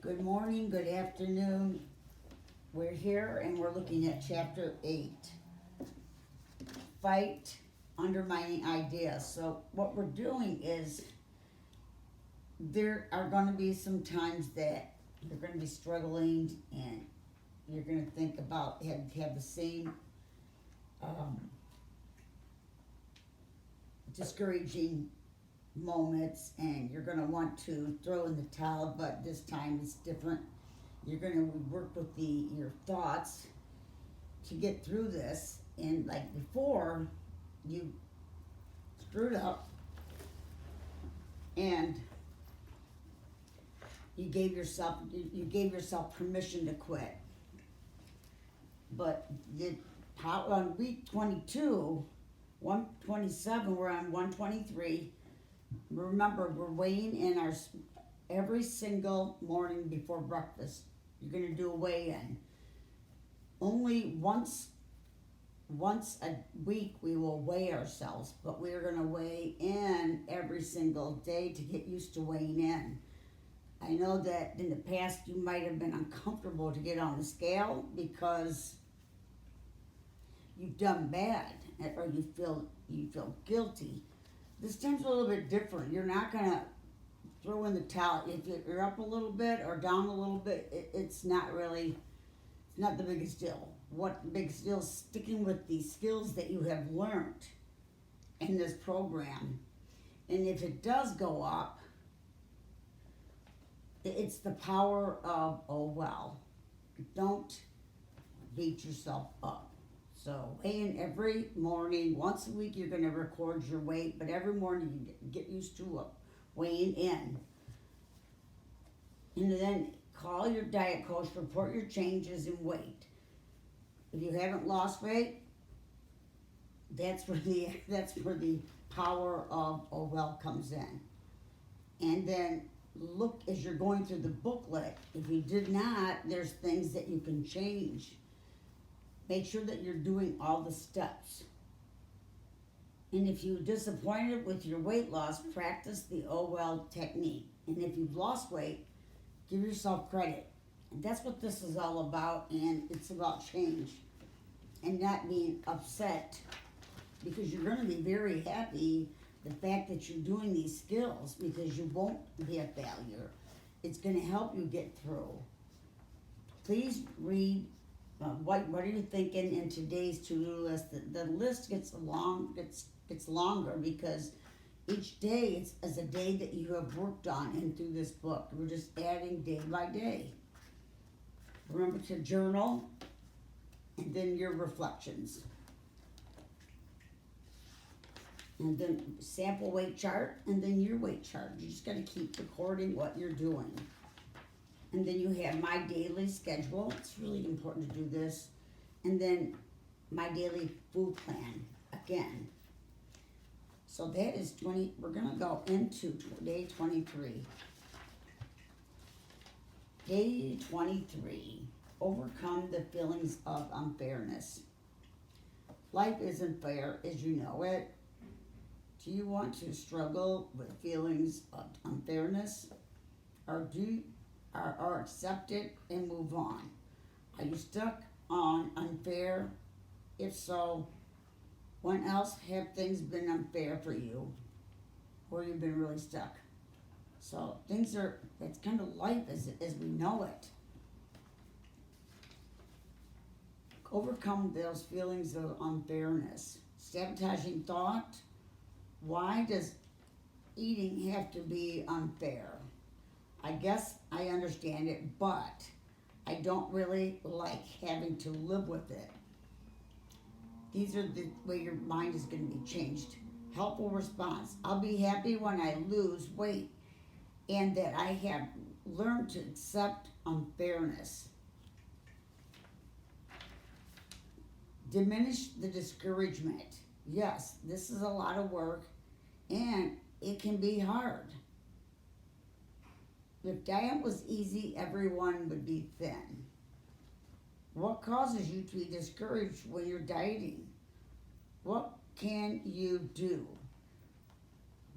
Good morning, good afternoon. We're here and we're looking at chapter 8. Fight undermining ideas. So what we're doing is there are going to be some times that you're going to be struggling and you're going to think about have the same discouraging moments, and you're going to want to throw in the towel, but this time it's different. You're going to work with your thoughts to get through this, and like before, you screwed up and you gave yourself permission to quit. But on week 22, 127, we're on 123. Remember, we're weighing in every single morning before breakfast. You're going to do a weigh-in. Only once a week we will weigh ourselves, but we're going to weigh in every single day to get used to weighing in. I know that in the past you might have been uncomfortable to get on the scale because you've done bad or you feel guilty. This time's a little bit different. You're not going to throw in the towel. If you're up a little bit or down a little bit, it's not the biggest deal. What the biggest deal is sticking with the skills that you have learned in this program. And if it does go up, it's the power of, don't beat yourself up. So weigh in every morning. Once a week you're going to record your weight, but every morning you get used to weighing in. And then call your diet coach, report your changes in weight. If you haven't lost weight, that's where the power of comes in. And then look as you're going through the booklet. If you did not, there's things that you can change. Make sure that you're doing all the steps. And if you're disappointed with your weight loss, practice the technique. And if you've lost weight, give yourself credit. And that's what this is all about, and it's about change. And not being upset, because you're going to be very happy the fact that you're doing these skills, because you won't be a failure. It's going to help you get through. Please read. What are you thinking in today's to-do list? The list gets longer because each day is a day that you have worked on and through this book. We're just adding day by day. Remember to journal and then your reflections. And then sample weight chart and then your weight chart. You just got to keep recording what you're doing. And then you have my daily schedule. It's really important to do this. And then my daily food plan again. So that is 20. We're going to go into day 23. Day 23. Overcome the feelings of unfairness. Life isn't fair as you know it. Do you want to struggle with feelings of unfairness? Or accept it and move on? Are you stuck on unfair? If so, when else have things been unfair for you? Or you've been really stuck? So it's kind of life as we know it. Overcome those feelings of unfairness. Sabotaging thought. Why does eating have to be unfair? I guess I understand it, but I don't really like having to live with it. These are the way your mind is going to be changed. Helpful response. I'll be happy when I lose weight and that I have learned to accept unfairness. Diminish the discouragement. Yes, this is a lot of work and it can be hard. If diet was easy, everyone would be thin. What causes you to be discouraged when you're dieting? What can you do?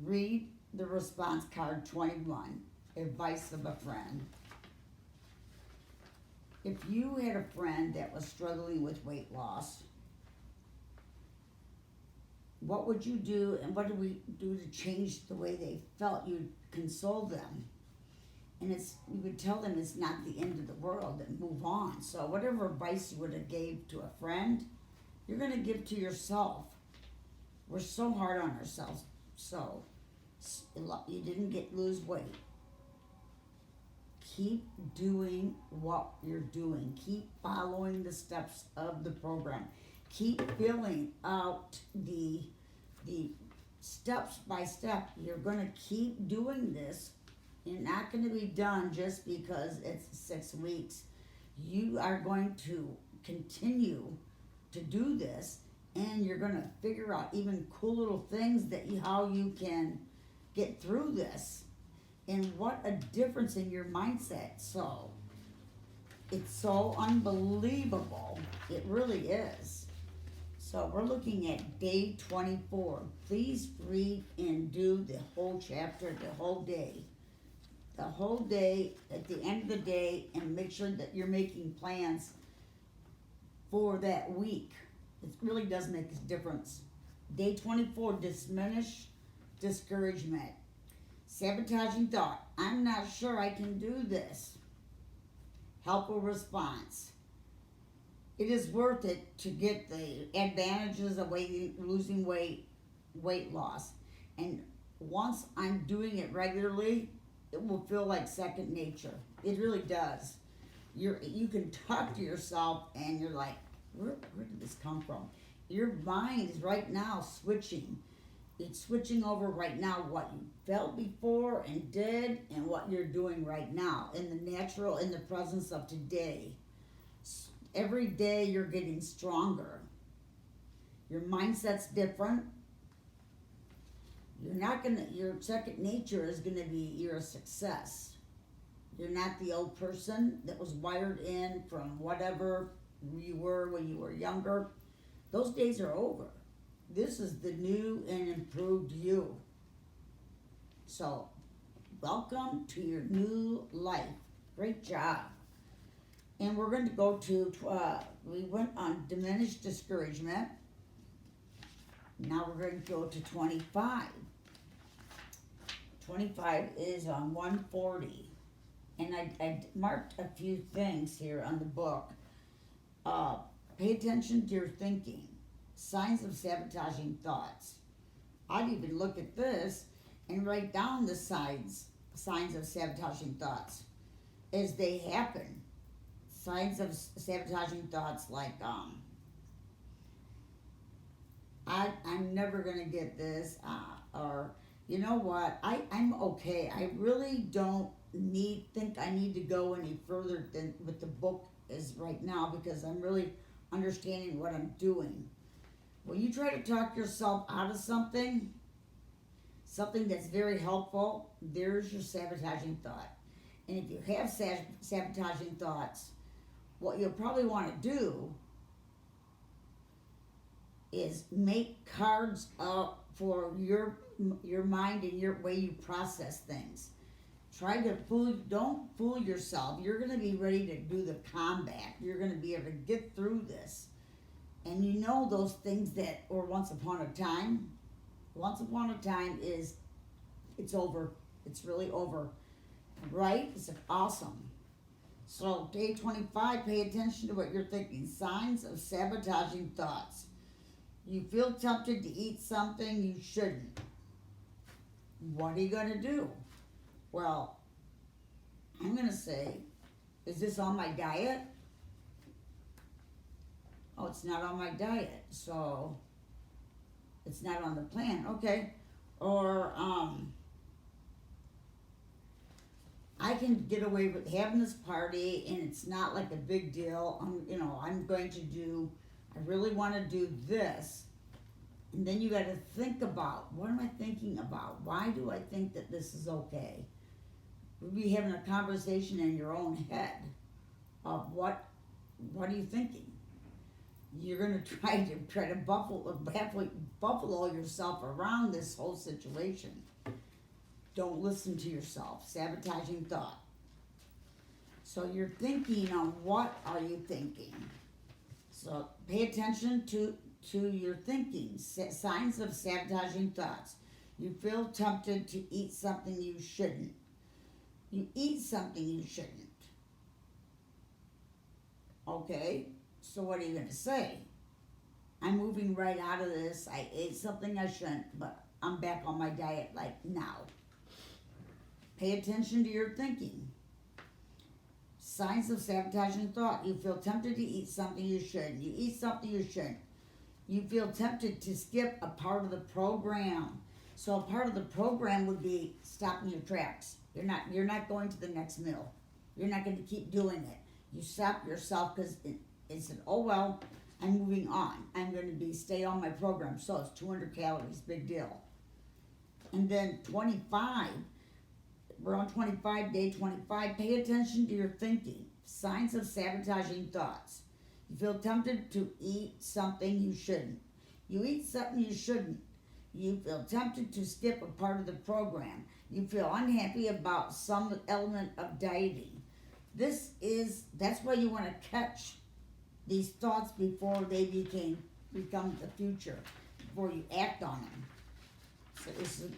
Read the response card 21, advice of a friend. If you had a friend that was struggling with weight loss, what would you do, and what did we do to change the way they felt? You'd console them, and you would tell them it's not the end of the world and move on. So whatever advice you would have gave to a friend, you're going to give to yourself. We're so hard on ourselves. So you didn't lose weight. Keep doing what you're doing. Keep following the steps of the program. Keep filling out the steps by step. You're going to keep doing this. You're not going to be done just because it's 6 weeks. You are going to continue to do this, and you're going to figure out even cool little things how you can get through this, and what a difference in your mindset. So it's so unbelievable. It really is. So we're looking at day 24. Please read and do the whole chapter, the whole day. The whole day, at the end of the day, and make sure that you're making plans for that week. It really does make a difference. Day 24, diminish discouragement. Sabotaging thought, I'm not sure I can do this. Helpful response. It is worth it to get the advantages of losing weight loss. And once I'm doing it regularly, it will feel like second nature. It really does. You can talk to yourself and you're like, where did this come from? Your mind is right now switching. It's switching over right now what you felt before and did and what you're doing right now in the presence of today. Every day you're getting stronger. Your mindset's different. Your second nature is gonna be, you're a success. You're not the old person that was wired in from whatever you were when you were younger. Those days are over. This is the new and improved you. So, welcome to your new life. Great job. And we're going to go to, we went on diminished discouragement. Now we're going to go to 25. 25 is on 140. And I marked a few things here on the book. Pay attention to your thinking. Signs of sabotaging thoughts. I'd even look at this and write down the signs of sabotaging thoughts as they happen. Signs of sabotaging thoughts like, I'm never going to get this, or, you know what, I'm okay. I really don't think I need to go any further than what the book is right now, because I'm really understanding what I'm doing. When you try to talk yourself out of something that's very helpful, there's your sabotaging thought. And if you have sabotaging thoughts, what you'll probably want to do is make cards up for your mind and your way you process things. Don't fool yourself. You're going to be ready to do the combat. You're going to be able to get through this. And you know those things that were once upon a time. Once upon a time it's over. It's really over. Right? It's awesome. So day 25, pay attention to what you're thinking. Signs of sabotaging thoughts. You feel tempted to eat something you shouldn't. What are you going to do? Well, I'm going to say, is this on my diet? Oh, it's not on my diet, so it's not on the plan. Okay. Or I can get away with having this party and it's not like a big deal. I really want to do this. And then you got to think about, what am I thinking about? Why do I think that this is okay? We'll be having a conversation in your own head of what are you thinking? You're going to try to buffalo yourself around this whole situation. Don't listen to yourself. Sabotaging thought. So you're thinking on what are you thinking? So pay attention to your thinking. Signs of sabotaging thoughts. You feel tempted to eat something you shouldn't. You eat something you shouldn't. Okay, so what are you going to say? I'm moving right out of this. I ate something I shouldn't, but I'm back on my diet like now. Pay attention to your thinking. Signs of sabotaging thought. You feel tempted to eat something you shouldn't. You eat something you shouldn't. You feel tempted to skip a part of the program. So a part of the program would be stopping your tracks. You're not going to the next meal. You're not going to keep doing it. You stop yourself because it said, oh well, I'm moving on. I'm going to stay on my program. So it's 200 calories, big deal. And then 25, we're on 25, day 25. Pay attention to your thinking. Signs of sabotaging thoughts. You feel tempted to eat something you shouldn't. You eat something you shouldn't. You feel tempted to skip a part of the program. You feel unhappy about some element of dieting. That's why you want to catch these thoughts before they become the future, before you act on them. So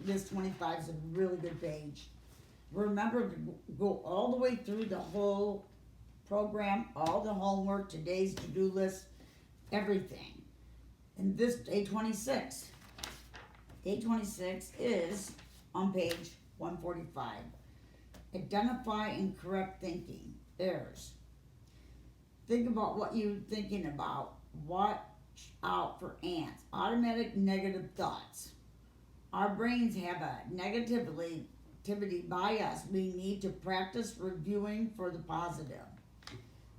this 25 is a really good page. Remember to go all the way through the whole program, all the homework, today's to-do list, everything. And this day 26. Day 26 is on page 145. Identify and correct thinking. Errors. Think about what you're thinking about. Watch out for ants. Automatic negative thoughts. Our brains have a negativity bias. We need to practice reviewing for the positive.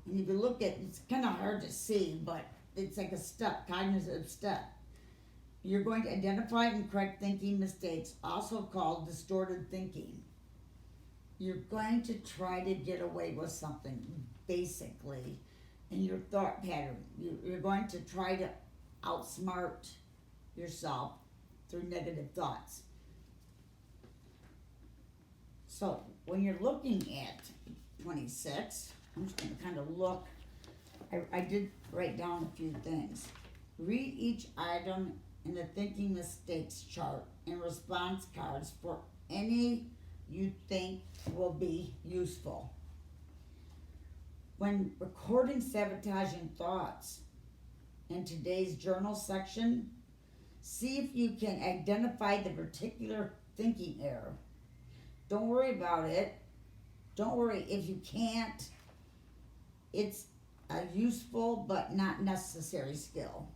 And if you look at, it's kind of hard to see, but it's like a step, cognitive step. You're going to identify and correct thinking mistakes, also called distorted thinking. You're going to try to get away with something, basically, in your thought pattern. You're going to try to outsmart yourself through negative thoughts. So when you're looking at 26, I'm just going to kind of look. I did write down a few things. Read each item in the thinking mistakes chart and response cards for any you think will be useful. When recording sabotaging thoughts in today's journal section, see if you can identify the particular thinking error. Don't worry about it. Don't worry if you can't. It's a useful but not necessary skill.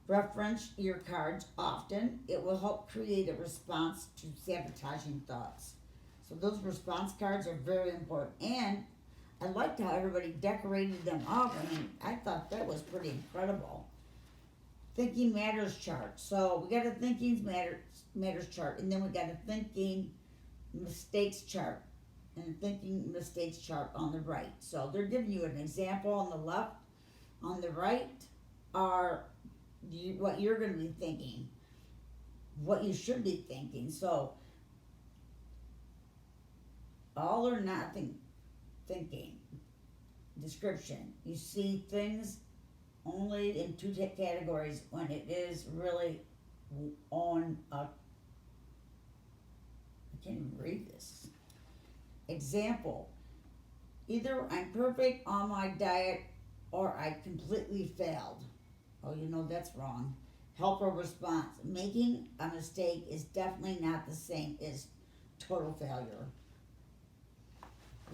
Reference your cards often. It will help create a response to sabotaging thoughts. So those response cards are very important. And I liked how everybody decorated them up. I mean, I thought that was pretty incredible. Thinking matters chart. So we got a thinking matters chart, and then we got a thinking mistakes chart, and a thinking mistakes chart on the right. So they're giving you an example on the left. On the right are what you're going to be thinking, what you should be thinking. So all or nothing thinking. Description. You see things only in two categories when it is really on a, I can't even read this. Example. Either I'm perfect on my diet or I completely failed. Oh, that's wrong. Help or response. Making a mistake is definitely not the same as total failure.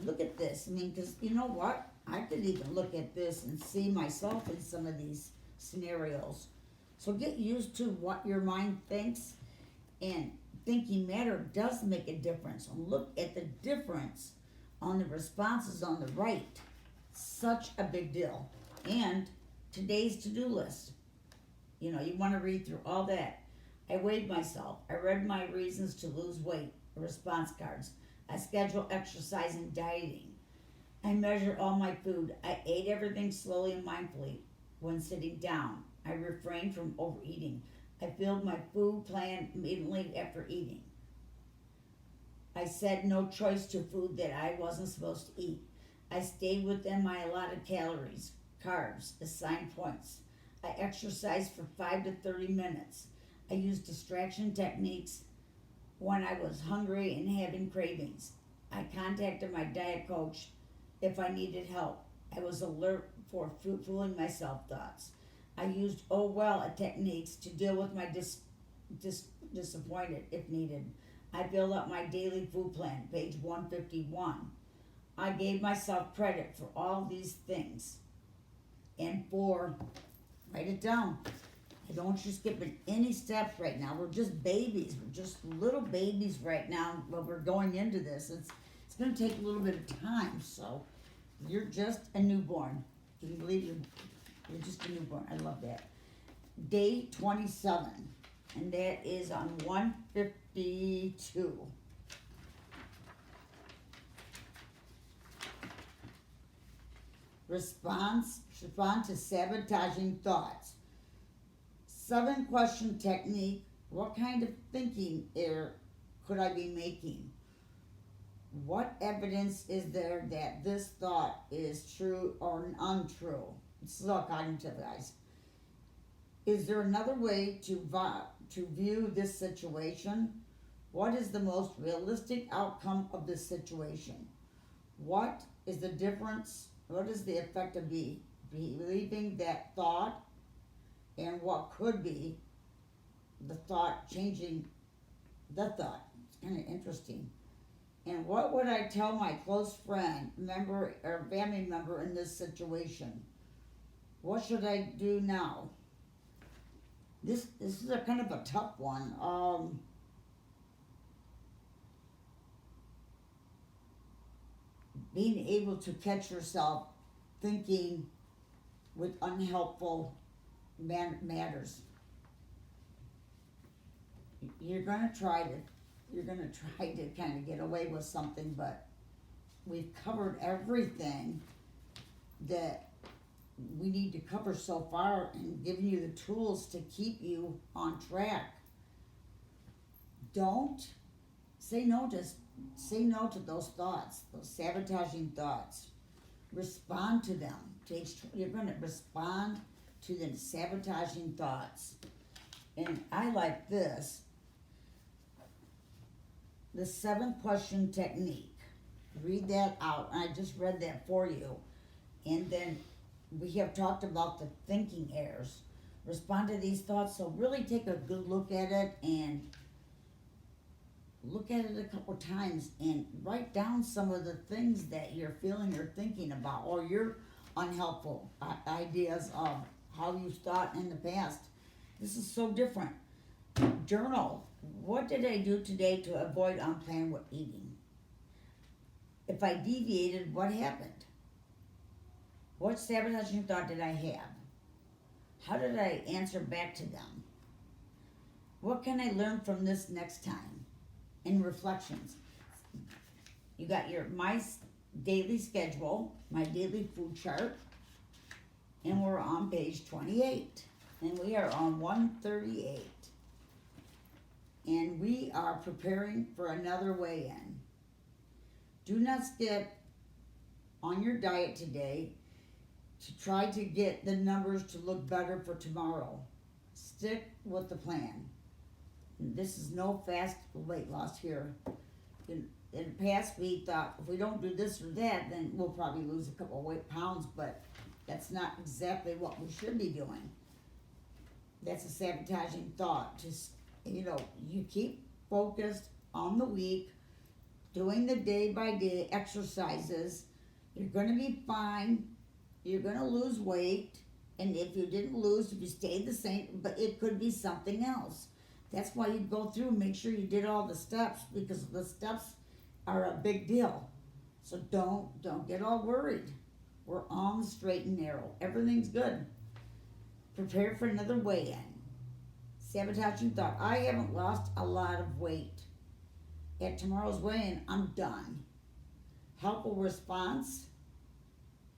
Look at this. I mean, because you know what? I could even look at this and see myself in some of these scenarios. So get used to what your mind thinks, and thinking matter does make a difference. And look at the difference on the responses on the right. Such a big deal. And today's to-do list. You want to read through all that. I weighed myself. I read my reasons to lose weight, response cards. I schedule exercise and dieting. I measure all my food. I ate everything slowly and mindfully when sitting down. I refrained from overeating. I filled my food plan immediately after eating. I said no choice to food that I wasn't supposed to eat. I stayed within my allotted calories, carbs, assigned points. I exercised for 5 to 30 minutes. I used distraction techniques when I was hungry and having cravings. I contacted my diet coach if I needed help. I was alert for fooling myself thoughts. I used oh well techniques to deal with my disappointed if needed. I built up my daily food plan, page 151. I gave myself credit for all these things. And for, write it down. I don't want you skipping any steps right now. We're just babies. We're just little babies right now, but we're going into this. It's going to take a little bit of time, so you're just a newborn. Can you believe you're just a newborn? I love that. Day 27, and that is on 152. Respond to sabotaging thoughts. 7-question technique. What kind of thinking error could I be making? What evidence is there that this thought is true or untrue? This is all cognitive, guys. Is there another way to view this situation? What is the most realistic outcome of this situation? What is the difference? What is the effect of believing that thought, and what could be the thought changing the thought? It's kind of interesting. And what would I tell my close friend, member, or family member in this situation? What should I do now? This is a kind of a tough one. Being able to catch yourself thinking with unhelpful matters. You're gonna try to kind of get away with something, but we've covered everything that we need to cover so far and giving you the tools to keep you on track. Don't say no to those thoughts, those sabotaging thoughts. Respond to them. You're going to respond to the sabotaging thoughts. And I like this. The 7-question technique. Read that out. I just read that for you. And then we have talked about the thinking errors. Respond to these thoughts. So really take a good look at it and look at it a couple times and write down some of the things that you're feeling or thinking about, or your unhelpful ideas of how you thought in the past. This is so different. Journal. What did I do today to avoid unplanned eating? If I deviated, what happened? What sabotaging thought did I have? How did I answer back to them? What can I learn from this next time? And reflections. You got my daily schedule, my daily food chart, and we're on page 28. And we are on 138. And we are preparing for another weigh-in. Do not skip on your diet today to try to get the numbers to look better for tomorrow. Stick with the plan. This is no fast weight loss here. In the past, we thought if we don't do this or that, then we'll probably lose a couple of pounds, but that's not exactly what we should be doing. That's a sabotaging thought. Just, you keep focused on the week, doing the day-by-day exercises. You're going to be fine. You're going to lose weight. And if you didn't lose, if you stayed the same, but it could be something else. That's why you go through and make sure you did all the steps, because the steps are a big deal. So don't get all worried. We're on the straight and narrow. Everything's good. Prepare for another weigh-in. Sabotaging thought. I haven't lost a lot of weight. At tomorrow's weigh-in, I'm done. Helpful response.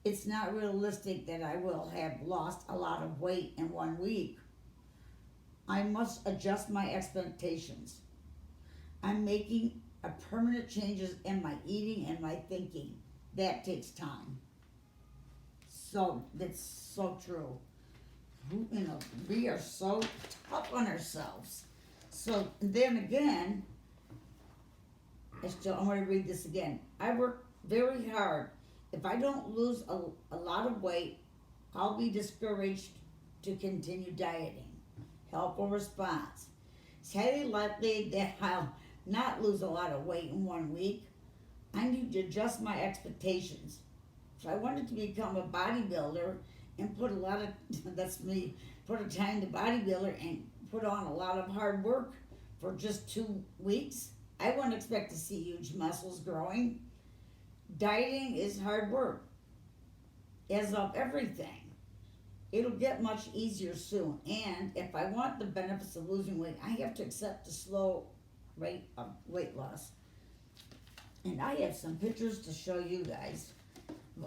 It's not realistic that I will have lost a lot of weight in 1 week. I must adjust my expectations. I'm making a permanent changes in my eating and my thinking. That takes time. So that's so true. We are so tough on ourselves. So then again, I'm going to read this again. I work very hard. If I don't lose a lot of weight, I'll be discouraged to continue dieting. Helpful response. It's highly likely that I'll not lose a lot of weight in 1 week. I need to adjust my expectations. If I wanted to become a bodybuilder and put a lot of, that's me, put a time to bodybuilder and put on a lot of hard work for just 2 weeks, I wouldn't expect to see huge muscles growing. Dieting is hard work, as of everything. It'll get much easier soon. And if I want the benefits of losing weight, I have to accept the slow rate of weight loss. And I have some pictures to show you guys.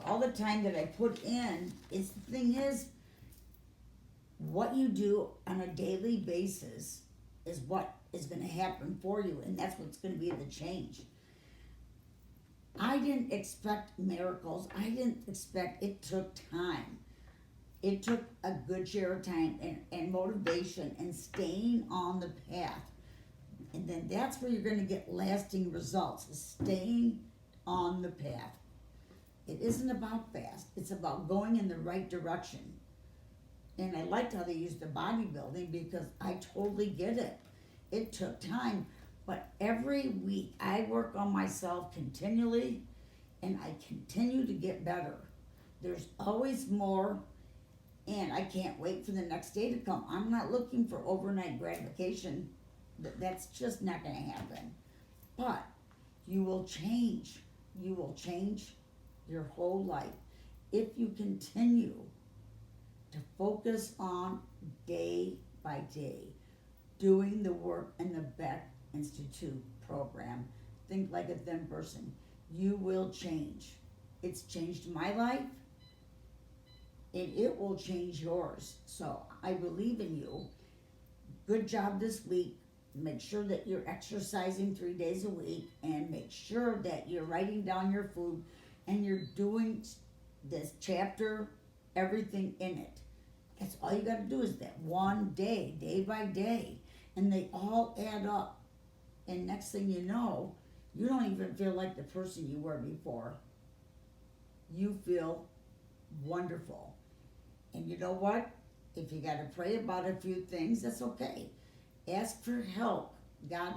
All the time that I put in, the thing is, what you do on a daily basis is what is going to happen for you, and that's what's going to be the change. I didn't expect miracles. I didn't expect, it took time. It took a good share of time and motivation and staying on the path. And then that's where you're going to get lasting results, is staying on the path. It isn't about fast. It's about going in the right direction. And I liked how they used the bodybuilding because I totally get it. It took time. But every week I work on myself continually and I continue to get better. There's always more, and I can't wait for the next day to come. I'm not looking for overnight gratification. That's just not going to happen. But you will change. You will change your whole life if you continue to focus on day by day doing the work in the Beck Institute program. Think like a thin person. You will change. It's changed my life, and it will change yours. So I believe in you. Good job this week. Make sure that you're exercising 3 days a week, and make sure that you're writing down your food and you're doing this chapter, everything in it. That's all you got to do is that one day, day by day, and they all add up. And next thing you know, you don't even feel like the person you were before. You feel wonderful. And you know what? If you got to pray about a few things, that's okay. Ask for help. God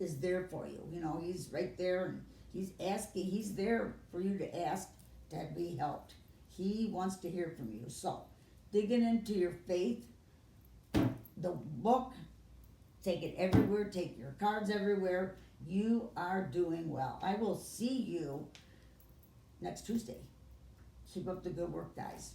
is there for you. He's right there, and he's there for you to ask to be helped. He wants to hear from you. So, digging into your faith, the book, take it everywhere, take your cards everywhere. You are doing well. I will see you next Tuesday. Keep up the good work, guys.